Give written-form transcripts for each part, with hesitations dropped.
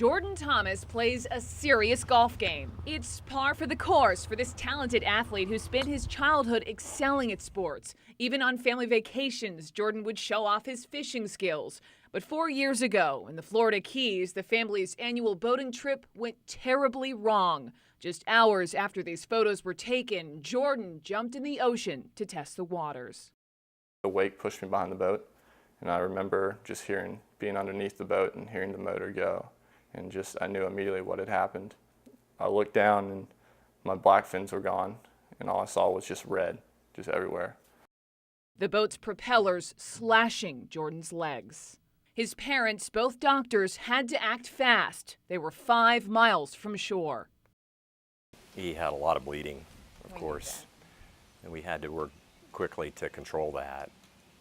Jordan Thomas plays a serious golf game. It's par for the course for this talented athlete who spent his childhood excelling at sports. Even on family vacations, Jordan would show off his fishing skills. But 4 years ago, in the Florida Keys, the family's annual boating trip went terribly wrong. Just hours after these photos were taken, Jordan jumped in the ocean to test the waters. The wake pushed me behind the boat, and I remember just being underneath the boat and hearing the motor go. And I knew immediately what had happened. I looked down and my black fins were gone, and all I saw was just red, just everywhere. The boat's propellers slashing Jordan's legs. His parents, both doctors, had to act fast. They were 5 miles from shore. He had a lot of bleeding, of course, and we had to work quickly to control that.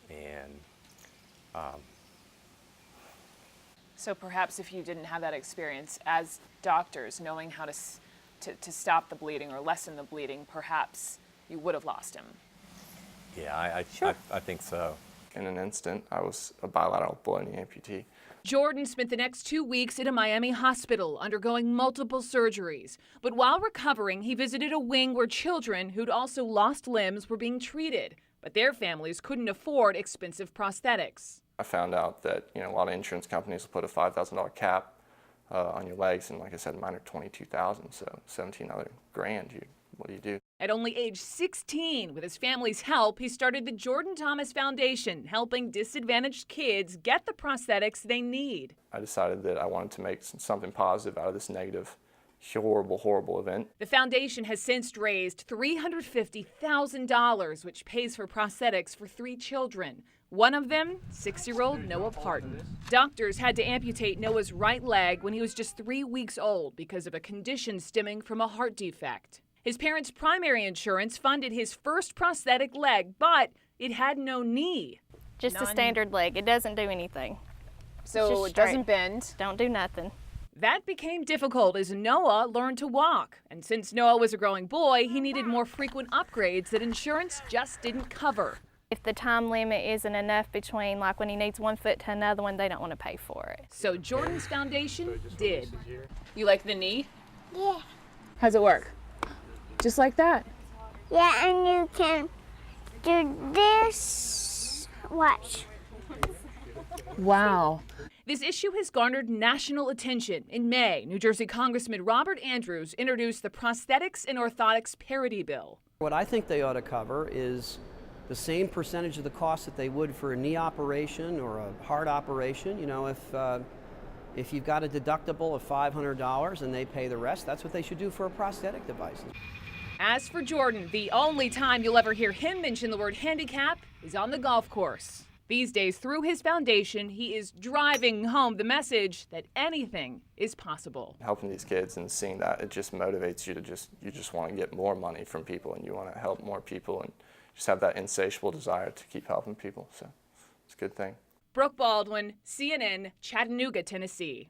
And so perhaps if you didn't have that experience as doctors, knowing how to stop the bleeding or lessen the bleeding, perhaps you would have lost him. yeah, I think so. In an instant, I was a bilateral below-knee amputee. Jordan spent the next 2 weeks at a Miami hospital undergoing multiple surgeries. But while recovering, he visited a wing where children who'd also lost limbs were being treated. But their families couldn't afford expensive prosthetics. I found out that a lot of insurance companies will put a $5,000 cap on your legs, and like I said, mine are $22,000, so 17 other grand. What do you do? At only age 16, with his family's help, he started the Jordan Thomas Foundation, helping disadvantaged kids get the prosthetics they need. I decided that I wanted to make something positive out of this negative, horrible, horrible event. The foundation has since raised $350,000, which pays for prosthetics for 3 children. One of them, 6-year-old Noah Parton. Doctors had to amputate Noah's right leg when he was just 3 weeks old because of a condition stemming from a heart defect. His parents' primary insurance funded his first prosthetic leg, but it had no knee. Just a standard leg. It doesn't do anything. So it doesn't bend. Don't do nothing. That became difficult as Noah learned to walk. And since Noah was a growing boy, he needed more frequent upgrades that insurance just didn't cover. If the time limit isn't enough between, like when he needs one foot to another one, they don't want to pay for it. So Jordan's foundation did. You like the knee? Yeah. How's it work? Just like that? Yeah, and you can do this. Watch. Wow. This issue has garnered national attention. In May, New Jersey Congressman Robert Andrews introduced the Prosthetics and Orthotics Parity Bill. What I think they ought to cover is the same percentage of the cost that they would for a knee operation or a heart operation. If you've got a deductible of $500 and they pay the rest, that's what they should do for a prosthetic device. As for Jordan, the only time you'll ever hear him mention the word handicap is on the golf course. These days, through his foundation, he is driving home the message that anything is possible. Helping these kids and seeing that, it just motivates you to you just want to get more money from people, and you want to help more people and just have that insatiable desire to keep helping people. So it's a good thing. Brooke Baldwin, CNN, Chattanooga, Tennessee.